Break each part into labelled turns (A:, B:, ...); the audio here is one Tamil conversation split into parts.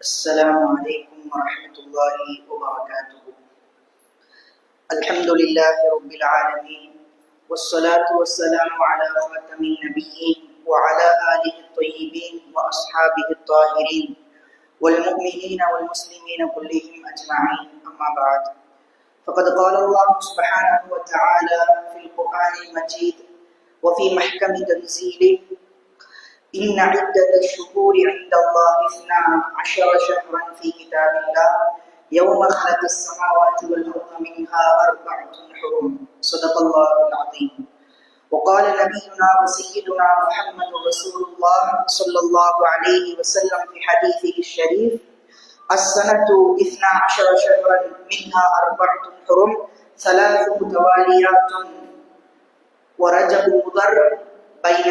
A: السلام عليكم ورحمة الله وبركاته. الحمد لله رب العالمين، والصلاة والسلام على خاتم النبيين وعلى آله الطيبين وأصحابه الطاهرين والمؤمنين والمسلمين كلهم أجمعين، أما بعد، فقد قال الله سبحانه وتعالى في القرآن المجيد وفي محكم تنزيله: إن عدة الشهور عند الله 12 شهرا في كتاب الله يوم خلق السماوات والأرض منها 4 حرم. صدق الله العظيم. وقال نبينا وسيدنا محمد رسول الله صلى الله عليه وسلم في حديثه الشريف: السنة 12 شهرا منها 4 حرم، 3 متواليات ورجب مضر بين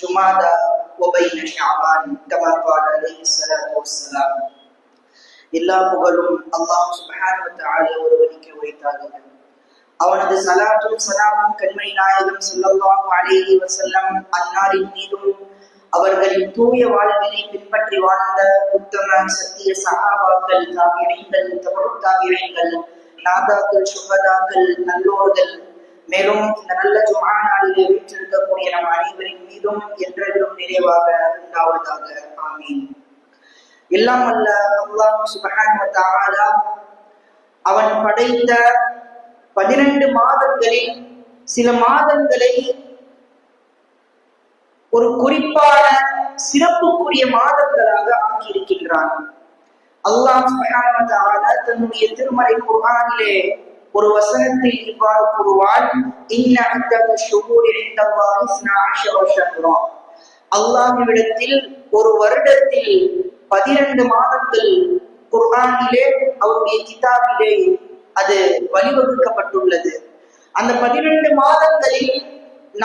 A: جمادى وبين شعبان كما قال عليه الصلاة والسلام. எல்லா புகழும் அல்லாஹ் சுப்ஹானஹு வ தஆலா ஒருவனுக்கே உரித்தாகிறது. அவனது ஸலாத்தும் ஸலாமும் கண்மணி நாயகம் ஸல்லல்லாஹு அலைஹி வஸல்லம் அன்னாரின் மீதும் அவர்களின் தூய வாழ்வினை பின்பற்றி வாழ்ந்த உத்தம சத்திய சஹாபாக்கள், தாபிஈன்கள், தபுத் தாபிஈன்கள், நாதாக்கள், சுஹதாக்கள், நல்லோர்கள், மேலும் இந்த நல்ல ஜும்ஆ நாளிலே வீற்றிருக்கக்கூடிய நம் அனைவரின் மீதும் என்றென்றும் நிறைவாக உண்டாவதாக. ஆமீன். எல்லாம் அல்ல அல்லாஹ் சுப்ஹானஹு வ தஆலா அவன் படைத்த 12 மாதங்களில் சில மாதங்களை ஒரு குறிப்பான சிறப்புக்குரிய மாதங்களாக ஆக்கியிருக்கின்றான். அல்லாஹ் சுப்ஹானஹு வ தஆலா தன்னுடைய திருமறை குர்ஆனிலே ஒரு வசனத்தில் இவ்வாறு கூறுவான்: இன்ன அத்தக ஷுஹூரி இன்தல்லாஹி 12 ஷஹ்ரா. அல்லாஹ்விடத்தில் ஒரு வருடத்தில் 12 மாதங்கள் குர்ஆனிலே அவருடைய கிதாபிலே அது வழிவகுக்கப்பட்டுள்ளது. அந்த 12 மாதங்களில்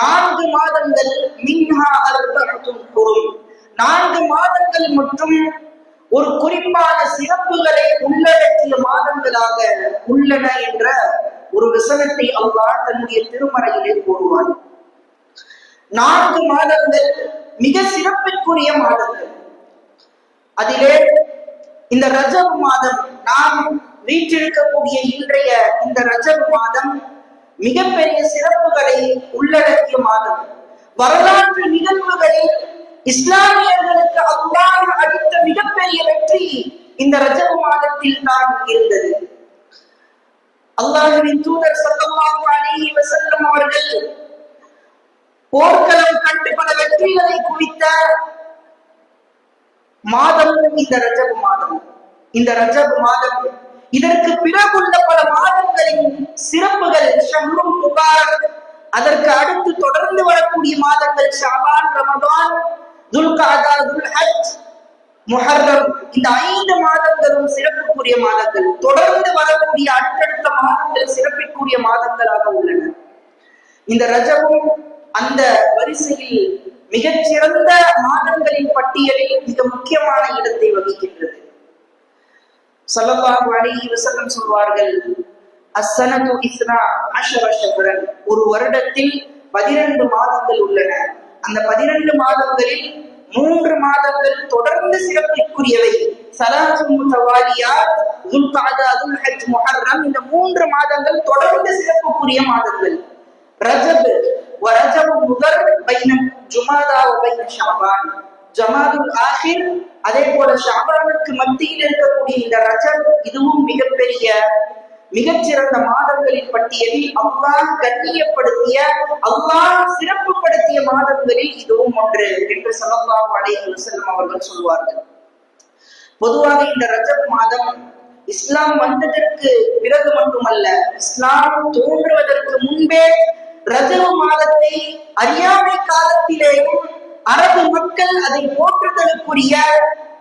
A: 4 மாதங்கள் மின்ஹா அர்பஅத்துன் ஹுரும், 4 மாதங்கள் மற்றும் ஒரு குறிப்பான சிறப்புகளை உள்ளடக்கிய மாதங்களாக உள்ளன என்ற ஒரு வசனத்தை அல்லாஹ் தன்னுடைய திருமறையிலே கூறுவான். 4 மாதங்கள் மிக சிறப்பிற்குரிய மாதங்கள். அதிலே இந்த ரஜப் மாதம், நாம் வீற்றிருக்கக்கூடிய இன்றைய இந்த ரஜப் மாதம் மிகப்பெரிய சிறப்புகளை உள்ளடக்கிய மாதம். வரலாற்று நிகழ்வுகளில் இஸ்லாமியர்களுக்கு அல்லாஹ் அளித்த மிகப்பெரிய வெற்றி இந்த ரஜப் மாதத்தில் தான் இருந்தது. அல்லாஹ்வின் தூதர் ஸல்லல்லாஹு அலைஹி வஸல்லம் அவர்கள் போர்க்களம் கண்டு பல வெற்றிகளை குவித்த மாதம் இந்த ரஜப் மாதம். இந்த ரஜப் மாதம், இதற்கு பிறகுள்ள பல மாதங்களின் சிறப்புகள் ஷஹ்ருல் முபாரக், அதற்கு அடுத்து தொடர்ந்து வரக்கூடிய மாதங்கள் ஷஅபான், ரமதான், துல்காதா, துல்ஹஜ், முஹர்ரம், இந்த 5 மாதங்களும் சிறப்புக்குரிய மாதங்கள். தொடர்ந்து வரக்கூடிய அடுத்தடுத்த மாதங்கள் சிறப்பிற்குரிய மாதங்களாக உள்ளன. இந்த ரஜபும் அந்த வரிசையில் மிகச்சிறந்த மாதங்களின் பட்டியலில் மிக முக்கியமான இடத்தை வகிக்கின்றது. ஸல்லல்லாஹு அலைஹி வஸல்லம் சொல்வார்கள்: அஸ்ஸனது 12 ஷஹ்ரன், ஒரு வருடத்தில் 12 மாதங்கள் உள்ளன. அந்த 12 மாதங்களில் 3 மாதங்கள் தொடர்ந்து சிறப்பிற்குரியவை. ஸலாத்து முத்தவாலியாத், துல்காதா, துல்ஹஜ், முஹர்ரம், இந்த 3 மாதங்கள் தொடர்ந்து சிறப்புக்குரிய மாதங்கள். ரஜப் வ ரஜப் முதர் பைன ஜுமாதா வ பைன ஷஅபான், ஜமாதுல் ஆஹிர், அதே போல ஷஅபானுக்கு மத்தியில் இருக்கக்கூடிய இந்த ரஜப், இதுவும் மிகப்பெரிய மிகச்சிறந்த மாதங்களின் பட்டியலில் அல்லாஹ் கண்ணியப்படுத்திய, அல்லாஹ் சிறப்புப்படுத்திய மாதங்களில் இதுவும் ஒன்று என்று ஸல்லல்லாஹு அலைஹி வஸல்லம் அவர்கள் சொல்வார்கள். பொதுவாக இந்த ரஜப் மாதம் இஸ்லாம் வந்ததற்கு பிறகு மட்டுமல்ல, இஸ்லாம் தோன்றுவதற்கு முன்பே ரஜப் மாதத்தை அறியாமை காலத்திலேயும் அரபு மக்கள் அதை போற்றுதலுக்குரிய,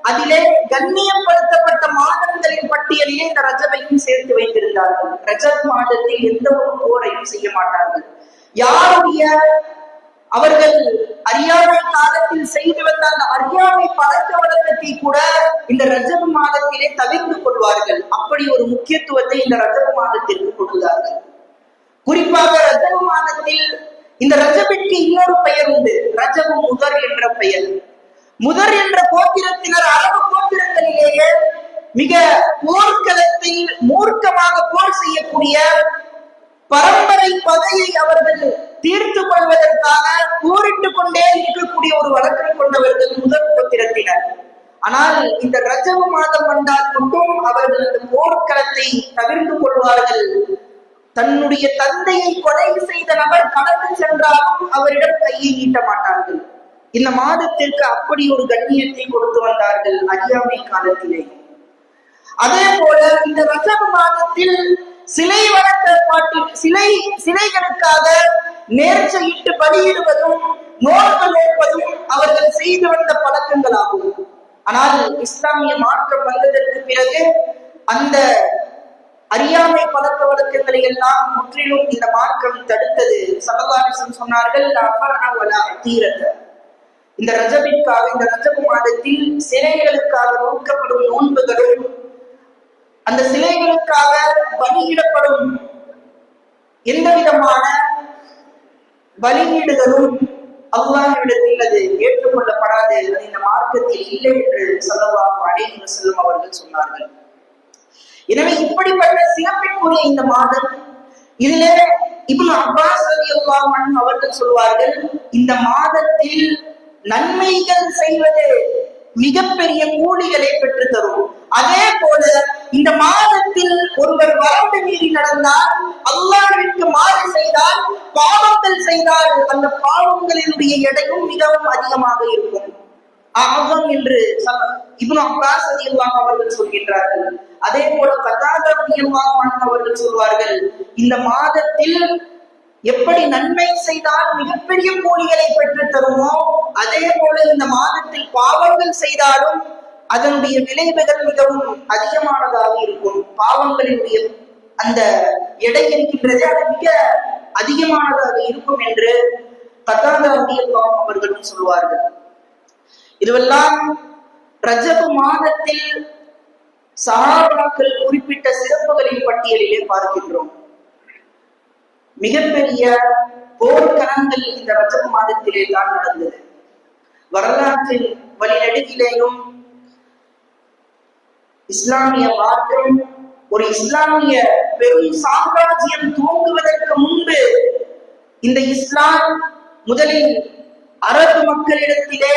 A: அதிலே கண்ணியப்படுத்தப்பட்ட மாதங்களின் பட்டியலிலே இந்த ரஜபையும் சேர்த்து வைத்திருந்தார்கள். ரஜப் மாதத்தில் எந்த ஒரு போரையும் செய்ய மாட்டார்கள். யாருடைய அவர்கள் அறியாமை காலத்தில் செய்து வந்த அந்த அறியாமை பழக்க வழக்கத்தை கூட இந்த ரஜப் மாதத்திலே தவிர்த்து கொள்வார்கள். அப்படி ஒரு முக்கியத்துவத்தை இந்த ரஜப் மாதத்திற்கு கொடுத்தார்கள். குறிப்பாக ரஜப் மாதத்தில் இந்த ரஜபிற்கு இன்னொரு பெயர் உண்டு, ரஜபு முதர் என்ற பெயர். முதர் என்ற கோத்திரத்தினர் அரபு கோத்திரங்களிலேயே மிக போர்க்களத்தில் மூர்க்கமாக போர் செய்யக்கூடிய பரம்பரை பகையை அவர்கள் தீர்த்து கொள்வதற்காக போரிட்டுக் கொண்டே இருக்கக்கூடிய ஒரு வழக்கம் கொண்டவர்கள் முதல் கோத்திரத்தினர். ஆனால் இந்த ரஜப மாதம் வந்தால் மட்டும் அவர்கள் இந்த போர்க்களத்தை தவிர்த்து கொள்வார்கள். தன்னுடைய தந்தையை கொலை செய்த நபர் கடந்து சென்றாலும் அவரிடம் கையை நீட்ட மாட்டார்கள். இந்த மாதத்திற்கு அப்படி ஒரு கண்ணியத்தை கொடுத்து வந்தார்கள் அறியாமை காலத்திலே. அதே போல இந்த ரஜப மாதத்தில் சிலை வணக்கப்பாட்டில் சிலைகளுக்காக நேர்ச்சையிட்டு பலியிடுவதும் நோன்பு நோற்பதும் அவர்கள் செய்து வந்த பழக்கங்களாகும். ஆனால் இஸ்லாமிய மாற்றம் வந்ததற்கு பிறகு அந்த அறியாமை பழக்க வழக்கங்களை எல்லாம் முற்றிலும் இந்த மார்க்கம் தடுத்தது. ஸல்லல்லாஹு அலைஹி வஸல்லம் சொன்னார்கள், இந்த ரஜபிற்காக, இந்த ரஜப மாதத்தில் சிலைகளுக்காக நோக்கப்படும் நோன்புகளும் அந்த சிலைகளுக்காக பலியிடப்படும் எந்த விதமான பலியீடுகளும் அல்லாஹ்விடத்தில் அது ஏற்றுக்கொள்ளப்படாது, அது இந்த மார்க்கத்தில் இல்லை என்று ஸல்லல்லாஹு அலைஹி வஸல்லம் அவர்கள் சொன்னார்கள். எனவே இப்படிப்பட்ட சிறப்பிற்குரிய இந்த மாதம், இதிலே இப்னு அப்பாஸ் ரலியல்லாஹு அன்ஹு அவர்கள் சொல்வார்கள், இந்த மாதத்தில் நன்மைகள் செய்வது மிகப்பெரிய கூலிகளை பெற்று தரும். அதே போல இந்த மாதத்தில் ஒருவர் வரம்பு மீறி நடந்தால், அல்லாஹ்விற்கு மாறு செய்தால், பாவங்கள் செய்தால், அந்த பாவங்களினுடைய எடையும் மிகவும் அதிகமாக இருக்கும். ஆகும் என்று இப்னு அப்பாஸ் ரலியல்லாஹு அவர்கள் சொல்கின்றார்கள். அதே போல கதாதா ரலியல்லாஹு அன்ஹு அவர்கள் சொல்வார்கள், இந்த மாதத்தில் எப்படி நன்மை செய்தால் மிகப்பெரிய கூலிகளை பெற்று தருமோ, அதே போல இந்த மாதத்தில் பாவங்கள் செய்தாலும் அதனுடைய விளைவுகள் மிகவும் அதிகமானதாக இருக்கும். பாவங்களினுடைய அந்த எடை இருக்கின்றதே அது மிக அதிகமானதாக இருக்கும் என்று கதாதா ரலியல்லாஹு அவர்களும் சொல்வார்கள். இதுவெல்லாம் ரஜபு மாதத்தில் சஹாபாக்கள் குறிப்பிட்ட சிறப்புகளின் பட்டியலிலே பார்க்கின்றோம். மிகப்பெரிய போர்க்களங்கள் இந்த ரஜபு மாதத்திலே தான் நடந்தது. வரலாற்றின் வழிநெடுகிலேயும் இஸ்லாமிய மார்க்கம், ஒரு இஸ்லாமிய பெரும் சாம்ராஜ்யம் துவங்குவதற்கு முன்பு இந்த இஸ்லாம் முதலில் அரபு மக்களிடத்திலே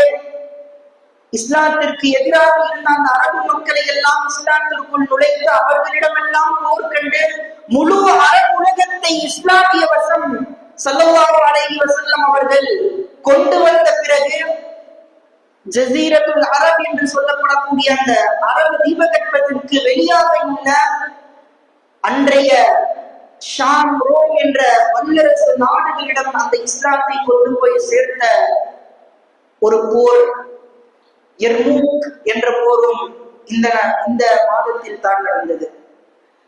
A: இஸ்லாத்திற்கு எதிராக இருந்த அந்த அரபு மக்களை எல்லாம் இஸ்லாத்திற்குள் நுழைத்து அவர்களிடமெல்லாம் போர் கண்டு முழு அரபு உலகத்தை இஸ்லாமிய வசம் ஸல்லல்லாஹு அலைஹி வஸல்லம் அவர்கள் கொண்டு வந்த பிறகு ஜஸீரத்துல் அரப் என்று சொல்லப்படக்கூடிய அந்த அரபு தீபகற்பத்திற்கு வெளியாக உள்ள அன்றைய ஷாம், ரோம் என்ற வல்லரசு நாடுகளிடம் அந்த இஸ்லாத்தை கொண்டு போய் சேர்த்த ஒரு போர், யர்மூக் என்ற போரும் இந்த மாதத்தில் தான் நடந்தது.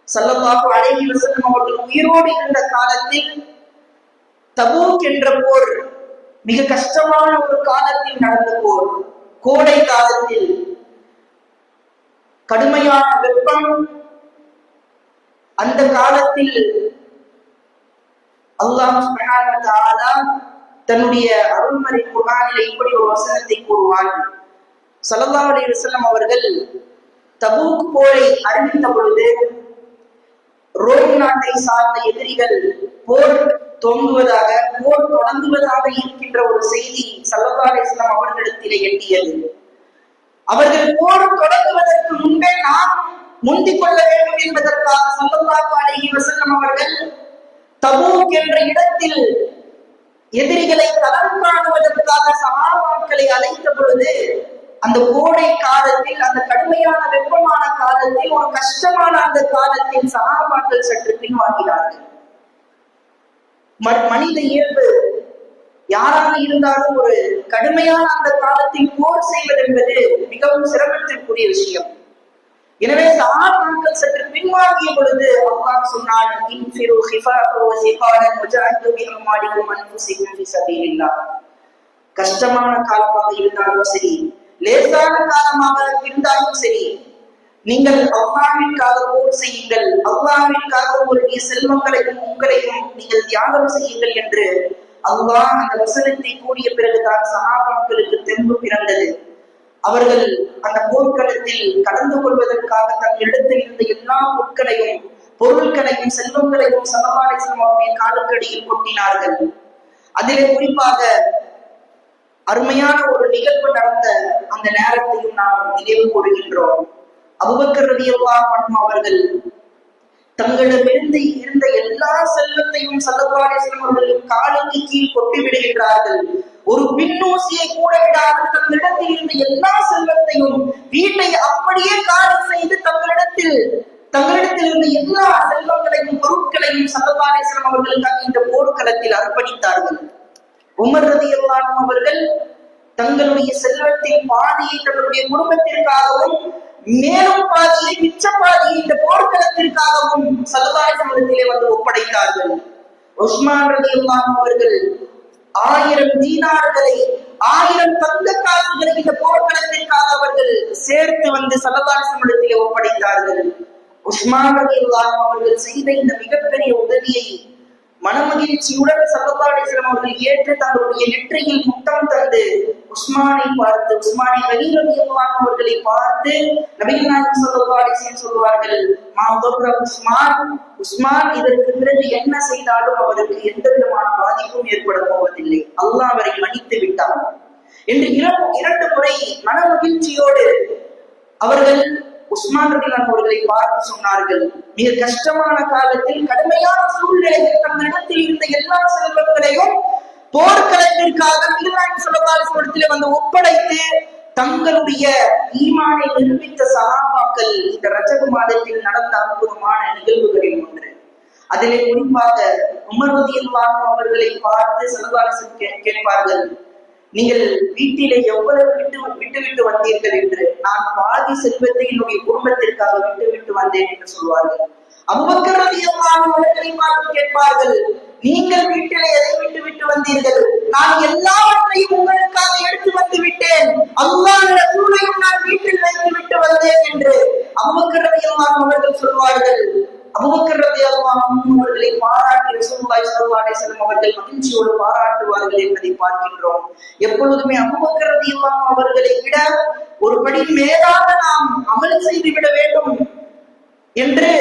A: ஸல்லல்லாஹு அலைஹி வஸல்லம் அவர்கள் உயிரோடு இருந்த காலத்தில் தபூக் என்ற போர் மிக கஷ்டமான ஒரு காலத்தில் நடந்த போர். கோடை காலத்தில் கடுமையான வெப்பம். அந்த காலத்தில் அல்லாஹ் சுப்ஹானஹு வ தஆலா தன்னுடைய அருள்மறை குர்ஆனிலே இப்படி ஒரு வசனத்தை கூறுவான். ஸல்லல்லாஹு அலைஹி வஸல்லம் அவர்கள் தபூக் போரை அறிவித்த பொழுது ரோம் நாட்டை சார்ந்த எதிரிகள் போர் தொடங்குவதாக இருக்கின்ற ஒரு செய்தி ஸல்லல்லாஹு அலைஹி வஸல்லம் அவர்களிடத்திலே எட்டியது. அவர்கள் போர் தொடங்குவதற்கு முன்பே நாம் முந்திக் கொள்ள வேண்டும் என்பதற்காக ஸல்லல்லாஹு அலைஹி வஸல்லம் அவர்கள் தபூக் என்ற இடத்தில் எதிரிகளை தளம் காணுவதற்காக சஹாபாக்களை அழைத்த பொழுது, அந்த கோடை காலத்தில், அந்த கடுமையான வெப்பமான காலத்தில், ஒரு கஷ்டமான அந்த காலத்தில் சஹாபாக்கள் சற்று பின்வாங்கினார்கள். மனித இயல்பு யாராக இருந்தாலும் ஒரு கடுமையான அந்த காலத்தில் போர் செய்வது என்பது மிகவும் சிரமத்திற்குரிய விஷயம். எனவே சஹாபாக்கள் சற்று பின்வாங்கிய பொழுது அல்லாஹ் சொன்னான், இன்ஃபிரு ஹிஃபாஃபா வ ஸிகாலன் வஜஅது பிஅம்வாலிக்கும் அன்ஃபுஸிக்கும் ஃபீ ஸபீலில்லாஹ். கஷ்டமான காலமாக இருந்தாலும் சரி, லேசான காலமாக இருந்தாலும் சரி, நீங்கள் அல்லாஹ்விற்காக போர் செய்யுங்கள், அல்லாஹ்விற்காக உங்களுடைய செல்வங்களையும் உங்களையும் நீங்கள் தியாகம் செய்யுங்கள் என்று அல்லாஹ் அந்த வசனத்தை கூறிய பிறகுதான் சஹாபாக்களுக்கு தெம்பு பிறந்தது. அவர்கள் அந்த போர்க்களத்தில் கலந்து கொள்வதற்காக தங்களிடத்தில் இருந்த எல்லா பொருட்களையும் செல்வங்களையும் ஸல்லல்லாஹு அலைஹி வஸல்லம் அவருடைய காலுக்கடியில் கொட்டினார்கள். அதிலே குறிப்பாக அருமையான ஒரு நிகழ்வு நடந்த அந்த நேரத்தையும் நாம் நினைவு கூறுகின்றோம். அபூபக்கர் ரலியல்லாஹு அன்ஹு அவர்கள் தங்களிடமிருந்து இருந்த எல்லா செல்வத்தையும் ஸல்லல்லாஹு அலைஹி வஸல்லம் அவர்களின் காலுக்கு கீழ் கொட்டி விடுகின்றார்கள். ஒரு பின்னூசியை கூட விடாமல் தங்களிடத்தில் இருந்த எல்லா செல்வத்தையும் வீட்டை அப்படியே காலி செய்து தங்களிடத்தில் இருந்த எல்லா செல்வங்களையும் பொருட்களையும் ஸல்லல்லாஹு அலைஹி வஸல்லம் அவர்களுக்காக இந்த போர்க்களத்தில் அர்ப்பணித்தார்கள். உமர் ரலியல்லாஹு அன்ஹு அவர்கள் தங்களுடைய செல்வத்தின் பாதியை தங்களுடைய குடும்பத்திற்காகவும் மேலும் பாதியை மிச்ச பாதியை இந்த போர்க்களத்திற்காகவும் ஸல்லல்லாஹு அலைஹி வஸல்லம் வந்து ஒப்படைத்தார்கள். உஸ்மான் ரலியல்லாஹு அன்ஹு அவர்கள் 1000 தீனார்களை 1000 தங்க காசுகளை இந்த போர்க்களத்திற்காக அவர்கள் சேர்த்து வந்து ஸல்லல்லாஹு அலைஹி வஸல்லம் ஒப்படைத்தார்கள். உஸ்மான் ரலியல்லாஹு அன்ஹு அவர்கள் செய்த இந்த மிகப்பெரிய உதவியை மனமகிழ்ச்சியுடன் ஸல்லல்லாஹு அலைஹி வஸல்லம் அவர்கள் ஏற்று தங்களுடைய நெற்றியில் முத்தம் தந்து உஸ்மானை ரலியல்லாஹு அன்ஹு அவர்களை பார்த்து நபிகள் நாயகம் ஸல்லல்லாஹு அலைஹி வஸல்லம் சொல்வார்கள், உஸ்மான் இதற்கு பிறகு என்ன செய்தாலும் அவருக்கு எந்த விதமான பாதிப்பும் ஏற்பட போவதில்லை, அல்லாஹ் அவரை மன்னித்து விட்டார் என்று 2 முறை மனமகிழ்ச்சியோடு அவர்கள் உஸ்மான் ரலியல்லாஹு அவர்களை பார்த்து சொன்னார்கள். மிக கஷ்டமான காலத்தில் கடுமையான சூழ்நிலையில் தங்களிடத்தில் இருந்த எல்லா செல்வங்களையும் போர்க்களத்திற்காக நபிகள் நாயகம் ஸல்லல்லாஹு அலைஹி வஸல்லம் வந்து ஒப்படைத்து தங்களுடைய ஈமானை நிரூபித்த சஹாபாக்கள் இந்த ரஜப மாதத்தில் நடந்த அற்புதமான நிகழ்வுகளில் ஒன்று. அதிலே குறிப்பாக உமர் ரலியல்லாஹு அன்ஹு அவர்களை பார்த்து ஸல்லல்லாஹு அலைஹி வஸல்லம் கேட்பார்கள், நீங்கள் வீட்டிலே எவ்வளவு விட்டு வந்தீர்கள் என்று. நான் பாதி செல்வத்தை என்னுடைய குடும்பத்திற்காக விட்டு வந்தேன் என்று சொல்வார்கள். அபூபக்கர் ரலியல்லாஹு அன்ஹு அவர்களை பார்த்து கேட்பார்கள், நீங்கள் வீட்டிலே எதை விட்டு வந்தீர்கள்? நான் எல்லாவற்றையும் உங்களுக்காக எடுத்து வந்து விட்டேன், அல்லாஹ் ரசூலையும் நான் வீட்டில் வைத்து விட்டு வந்தேன் என்று அபூபக்கர் ரலியல்லாஹு அன்ஹு அவர்கள் சொல்வார்கள். அபூபக்கர் ரலியல்லாஹு அன்ஹு அவர்களை பாராட்டி ரசூலுல்லாஹி ஸல்லல்லாஹு அலைஹி வஸல்லம் அவர்கள் மகிழ்ச்சியோடு பாராட்டுவார்கள் என்பதை பார்க்கின்றோம். எப்பொழுதுமே அபூபக்கர் ரலியல்லாஹு அன்ஹு அவர்களை விட ஒரு படி மேலாக நாம் அமல் செய்து விட வேண்டும் என்று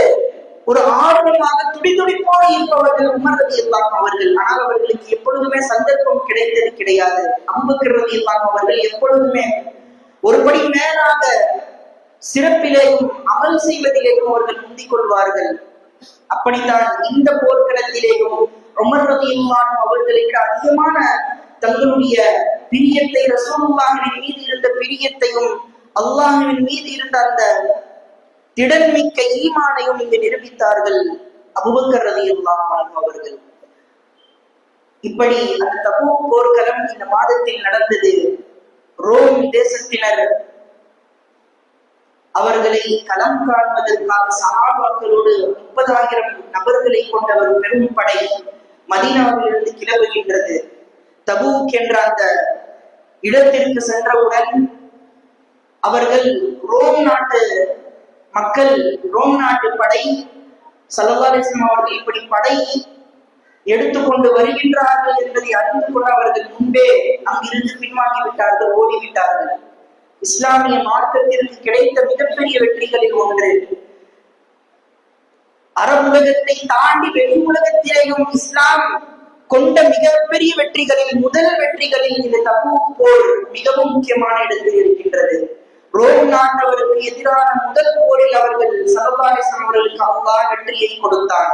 A: ஒரு ஆர்வமாக துடிதுடிப்பாக இருப்பவர்கள் உமர் ரலியல்லாஹு அன்ஹு அவர்கள். ஆனால் அவர்களுக்கு எப்பொழுதுமே சந்தர்ப்பம் கிடைத்தது கிடையாது. அபூபக்கர் ரலியல்லாஹு அன்ஹு அவர்கள் எப்பொழுதுமே ஒரு படி மேலாக சிறப்பிலேயும் அமல் செய்வதிலேயும் அவர்கள் முந்திக் கொள்வார்கள். அப்படித்தான் இந்த போர்க்களத்திலேயும் உமர் ரலியல்லாஹு அன்ஹு அவர்களுக்கு அதிகமான தங்களுடைய பிரியத்தை, ரசூலுல்லாஹின் மீது இருந்த பிரியத்தையும் அல்லாஹ்வின் மீது இருந்த அந்த திடன்மிக்க ஈமானையும் இங்கு நிரூபித்தார்கள் அபூபக்கர் ரலியல்லாஹு அன்ஹு அவர்கள். இப்படி அந்த தபூக் போர்க்களம் இந்த மாதத்தில் நடந்தது. ரோம் தேசத்தினர் அவர்களை களம் காண்பதற்காக சஹாபாக்களோடு 30,000 நபர்களை கொண்ட ஒரு பெரும் படை மதீனாவிலிருந்து கிளம்புகின்றது. தபூக் என்ற அந்த இடத்திற்கு சென்றவுடன் அவர்கள் ரோம் நாட்டு படை ஸல்லல்லாஹு அலைஹி வஸல்லம் அவர்கள் இப்படி படை எடுத்துக்கொண்டு வருகின்றார்கள் என்பதை அறிந்து கொண்டு அவர்கள் முன்பே அங்கிருந்து பின்வாங்கி விட்டார்கள், ஓடிவிட்டார்கள். இஸ்லாமிய மார்க்கத்திற்கு கிடைத்த மிகப்பெரிய வெற்றிகளில் ஒன்று. அரபுலகத்தை தாண்டி வெளி உலகத்திலேயும் இஸ்லாம் கொண்ட மிகப்பெரிய வெற்றிகளில் முதல் வெற்றிகளில் இந்த தபூக் போர் மிகவும் முக்கியமான இடத்தில் இருக்கின்றது. ரோம் நாட்டவருக்கு எதிரான முதல் போரில் அவர்கள் ஸல்லல்லாஹு அலைஹி வஸல்லம் அவர்களுக்கு அல்லாஹ் வெற்றியை கொடுத்தார்.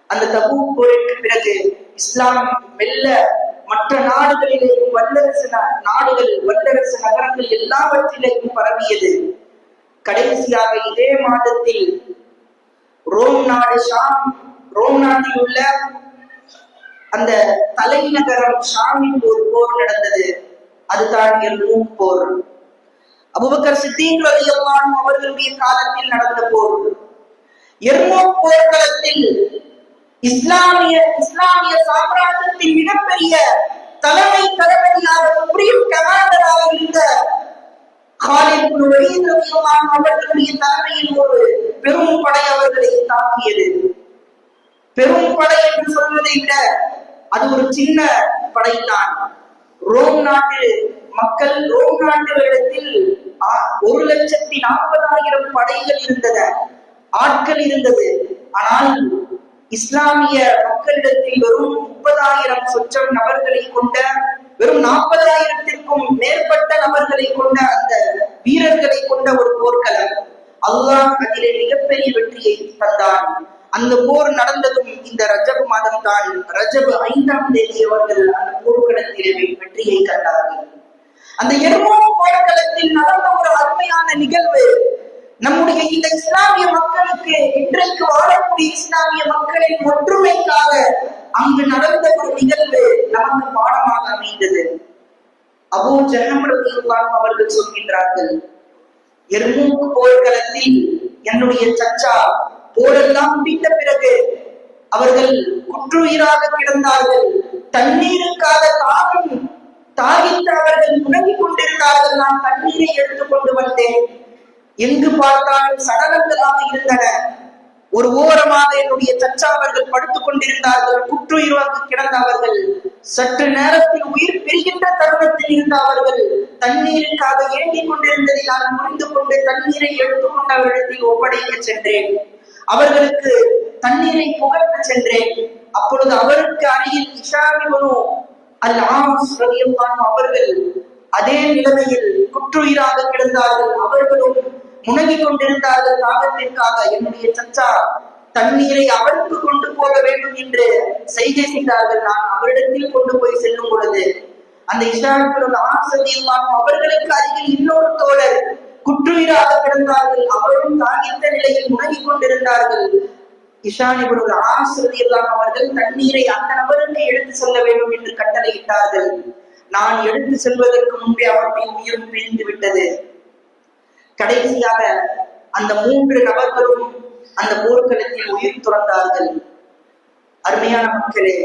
A: அந்த தபூக் போருக்கு பிறகு இஸ்லாம் மெல்ல மற்ற நாடுகளிலேயும் வல்லரசு நகரங்கள் எல்லாவற்றிலேயும் பரவியது. கடைசியாக இதே மாதத்தில் ரோம் நாட்டில் உள்ள அந்த தலைநகரம் ஷாமில் ஒரு போர் நடந்தது. அதுதான் எர்மூக் போர். அபூபக்கர் சித்தீக் ரலியல்லாஹு அன்ஹு அவர்களுடைய காலத்தில் நடந்த போர். எர்மூக் போர்க்களத்தில் இஸ்லாமிய சாம்ராஜ்யத்தின் மிகப்பெரிய தளபதியாக சுப்ரீம் கமாண்டராக இருந்த காலித் இப்னு வலீத் ரலியல்லாஹு அன்ஹு அவர்களுடைய தலைமையில் ஒரு பெரும் படை அவர்களை தாக்கியது. பெரும் படை என்று சொல்வதை விட அது ஒரு சின்ன படைதான். ரோம் நாட்டு மக்கள், ரோம் நாட்டுகளிடத்தில் 1,40,000 படைகள் இருந்தன, ஆட்கள் இருந்தது. ஆனால் இஸ்லாமிய மக்களிடத்தில் வெறும் 30,000 சொச்சம் நபர்களை கொண்ட, வெறும் 40,000-க்கும் மேற்பட்ட நபர்களை கொண்ட அந்த வீரர்களை கொண்ட ஒரு போர்க்களம். அல்லாஹ் அதிலே மிகப்பெரிய வெற்றியை தந்தான். அந்த போர் நடந்ததும் இந்த ரஜப் மாதம் தான். ரஜப் 5ஆம் தேதி அவர்கள் அந்த போர்க்களத்திலே வெற்றியை கண்டார்கள். அந்த எர்மூக் போர்க்களத்தில் நடந்த ஒரு அருமையான நிகழ்வு நம்முடைய இந்த இஸ்லாமிய மக்களுக்கு, இன்றைக்கு வாழக்கூடிய இஸ்லாமிய மக்களின் ஒற்றுமைக்காக அங்கு நடந்த ஒரு நிகழ்வு நமக்கு பாடமாக அமைந்தது. அபூ ஜஹம் ரலியல்லாஹு அவர்கள் சொல்கின்றார்கள், எர்மூக் போர்க்களத்தில் என்னுடைய சச்சா போரெல்லாம் முடிந்த பிறகு அவர்கள் குற்றுயிராக கிடந்தார்கள். தண்ணீருக்காக தாகித்து அவர்கள் முழங்கிக் கொண்டிருந்தார்கள். நான் தண்ணீரை எடுத்துக்கொண்டு வந்தேன். எங்கு பார்த்தாலும் சடலங்களாக இருந்தன. ஒரு ஓரமாக என்னுடைய சச்சா அவர்கள் படுத்துக் கொண்டிருந்தார்கள். குற்றுயிராக கிடந்தவர்கள் சற்று நேரத்தில் உயிர் பிரிகின்ற தருணத்தில் இருந்த அவர்கள் தண்ணீருக்காக ஏங்கிக் கொண்டிருந்ததை நான் புரிந்து கொண்டு தண்ணீரை எடுத்துக்கொண்ட இடத்தில் ஒப்படைக்க சென்றேன். அவர்களுக்கு தண்ணீரை புகழ்ந்து சென்றேன். அப்பொழுது அவருக்கு அருகில் ஹிஷாம் இப்னு அல்-ஆஸ் ரலியல்லாஹு அவர்கள் அதே நிலைமையில் குற்றுயிராக கிடந்தார்கள். அவர்களும் முனகிக் கொண்டிருந்தார்கள் தாகத்திற்காக. என்னுடைய சச்சா தண்ணீரை அவருக்கு கொண்டு போக வேண்டும் என்று செய்கை செய்தார்கள். நான் அவரிடத்தில் கொண்டு போய் செல்லும் பொழுது அந்த ஹிஷாம் இப்னு அல்-ஆஸ் ரலியல்லாஹு அவர்களுக்கு அருகில் இன்னொரு தோழர் குற்றுயிராக கிடந்தார்கள். அவரும் தாகித்த நிலையில் முனகிக் கொண்டிருந்தார்கள். ஹிஷாம் இப்னு அல்-ஆஸ் ரலியல்லாஹு அவர்கள் தண்ணீரை அந்த நபருக்கு எடுத்து செல்ல வேண்டும் என்று கட்டளையிட்டார்கள். நான் எடுத்து செல்வதற்கு முன்பே அவருடைய உயிர் பிரிந்து விட்டது. கடைசியாக அந்த 3 நபர்களும் அந்த போர்க்களத்தில் உயிர் துறந்தார்கள். அருமையான மக்களே,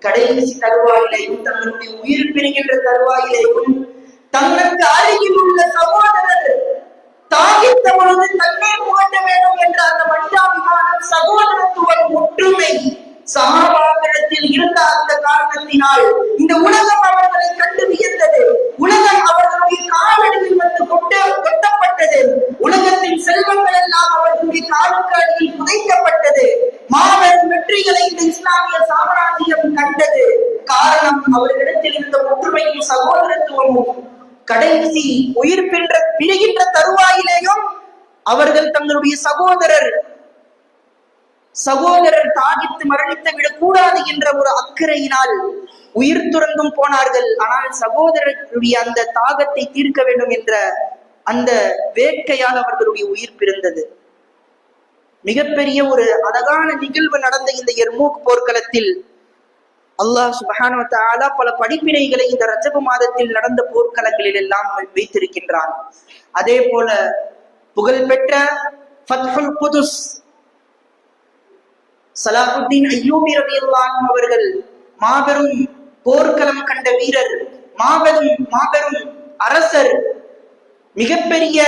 A: கடைசி தருவாயிலையும் தங்களுடைய உயிர் பிரிகின்ற தருவாயிலையும் தங்களுக்கு அருகில் உள்ள சகோதரர் தாகித்த பொழுது தண்ணீர் புகட்ட வேண்டும் என்ற அந்த மனிதாபிமானம், சகோதரத்துவம், ஒற்றுமை சஹாபாக்களிடத்தில் இருந்த அந்த காரணத்தினால் இந்த உலகம் அவர்களை கண்டு வியந்தது. உலகம் அவர்களுடைய காலடியில் வந்து கொட்டப்பட்டது. உலகத்தின் செல்வங்கள் எல்லாம் அவர்களுடைய காலுக்கு அடியில் புதைக்கப்பட்டது. மாபெரும் வெற்றிகளை இந்த இஸ்லாமிய சாம்ராஜ்யம் கண்டது. காரணம் அவர்களிடத்தில் இருந்த ஒற்றுமையும் சகோதரத்துவமும். கடைசி உயிர் பிரிகின்ற தருவாயிலேயும் அவர்கள் தங்களுடைய சகோதரர் தாகித்து மரணித்து விடக்கூடாது என்ற ஒரு அக்கறையினால் உயிர் துறந்தும் போனார்கள். ஆனால் சகோதரருடைய அந்த தாகத்தை தீர்க்க வேண்டும் என்ற அந்த வேட்கையால் அவர்களுடைய உயிர் பிறந்தது. மிகப்பெரிய ஒரு அழகான நிகழ்வு நடந்த இந்த எர்மூக் போர்க்களத்தில் அல்லாஹ் சுப்ஹானஹு வ தஆலா பல படிப்பினைகளை இந்த ரஜப மாதத்தில் நடந்த போர்க்களங்களில் எல்லாம் வைத்திருக்கின்றான். அதே போல புகழ்பெற்ற ஃபத்ஹுல் குதுஸ் சலாஹுத்தீன் அய்யூபி ரலியல்லாஹு அன்ஹு அவர்கள் மாபெரும் போர்க்களம் கண்ட வீரர், மாபெரும் அரசர், மிகப்பெரிய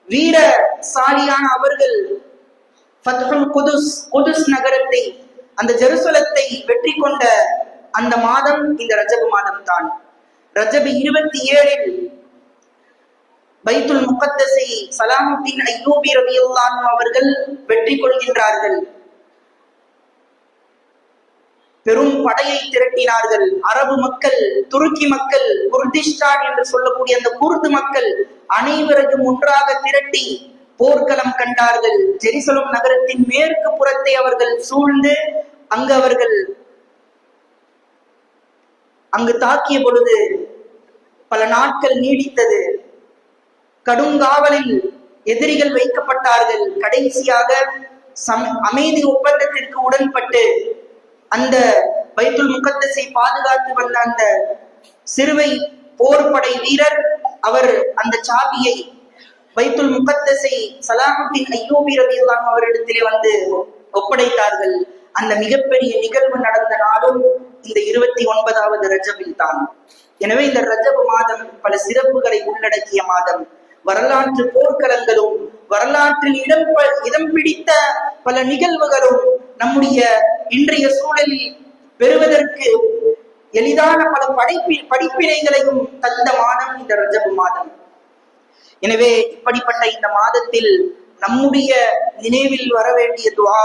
A: வீரசாலியான அவர்கள் ஃபத்ஹுல் குதுஸ் நகரத்தை, அந்த ஜெருசலத்தை வெற்றி கொண்ட அந்த மாதம் இந்த ரஜப மாதம் தான். ரஜப 27 பைத்துல் முகத்தஸை சலாஹுத்தீன் அய்யூபி ரலியல்லாஹு அன்ஹு அவர்கள் வெற்றி கொள்கின்றார்கள். பெரும் படையை திரட்டினார்கள். அரபு மக்கள், துருக்கி மக்கள், குர்திஸ்தான் என்று சொல்லக்கூடிய அந்த குர்து மக்கள் அனைவரையும் ஒன்றாக திரட்டி போர்க்களம் கண்டார்கள். ஜெருசலம் நகரத்தின் மேற்கு புறத்தை அவர்கள் சூழ்ந்து அங்கு தாக்கிய பொழுது பல நாட்கள் நீடித்தது. கடுங்காவலில் எதிரிகள் வைக்கப்பட்டார்கள். கடைசியாக அமைதி ஒப்பந்தத்திற்கு உடன்பட்டு அந்த பைத்துல் முகத்தஸை பாதுகாத்து வந்த அந்த சிறுவை போர்படை வீரர் அவர் அந்த சாவியை பைத்துல் முகத்தஸை சலாஹுத்தீன் அய்யூபி ரலியல்லாஹு அன்ஹு அவரிடத்திலே வந்து ஒப்படைத்தார்கள். அந்த மிகப்பெரிய நிகழ்வு நடந்த நாளும் இந்த 29வது ரஜபில் தான். எனவே இந்த ரஜப மாதம் பல சிறப்புகளை உள்ளடக்கிய மாதம். வரலாற்று போர்க்களங்களும் வரலாற்றில் இடம் பிடித்த பல நிகழ்வுகளும் நம்முடைய இன்றைய சூழலில் பெறுவதற்கு எளிதான பல படிப்பினைகளையும் தந்த மாதம் இந்த ரஜப் மாதம். எனவே இப்படிப்பட்ட இந்த மாதத்தில் நம்முடைய நினைவில் வர வேண்டிய துஆ,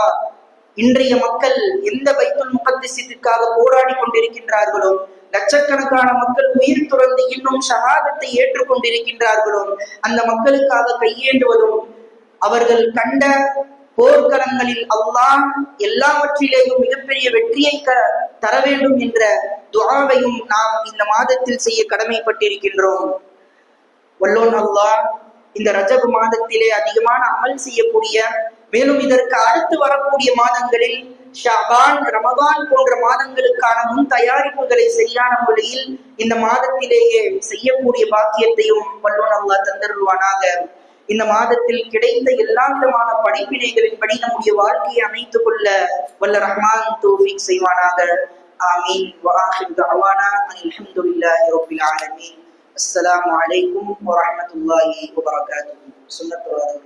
A: இன்றைய மக்கள் எந்த பைத்துல் முகத்திஸிற்காக போராடி கொண்டிருக்கின்றார்களோ, லட்சக்கணக்கான மக்கள் உயிர் துறந்து இன்னும் ஷஹாதத்தை ஏற்றுக்கொண்டிருக்கின்றார்களோ, அந்த மக்களுக்காக கையேண்டுவதும், அவர்கள் கண்ட போர்க்களங்களில் அல்லாஹ் எல்லாவற்றிலேயும் மிகப்பெரிய வெற்றியை தர வேண்டும் என்ற துஆவையும் நாம் இந்த மாதத்தில் செய்ய கடமைப்பட்டிருக்கின்றோம். வல்லோன் அல்லாஹ் இந்த ரஜப் மாதத்திலே அதிகமான அமல் செய்யக்கூடிய, மேலும் இதற்கு அடுத்து வரக்கூடிய மாதங்களில் ஷஅபான், ரமதான் போன்ற மாதங்களுக்கான முன் தயாரிப்புகளை சரியான முறையில் இந்த மாதத்திலேயே செய்யக்கூடிய பாக்கியத்தையும் வல்லோன் அல்லாஹ் தந்தருள்வானாக. இந்த மாதத்தில் கிடைத்த எல்லா விதமான படிப்பினைகளின்படி நம்முடைய வாழ்க்கையை அமைத்துக் கொள்ள வல்ல ரஹ்மான் தௌஃபீக் செய்வானாக. ஆமீன். வஆஹிரு தஅவானா அல்ஹம்துலில்லாஹி ரப்பில் ஆலமீன். அஸ்ஸலாமு அலைக்கும் வரஹ்மத்துல்லாஹி வபரகாத்துஹு. சுன்னத்துல்லாஹி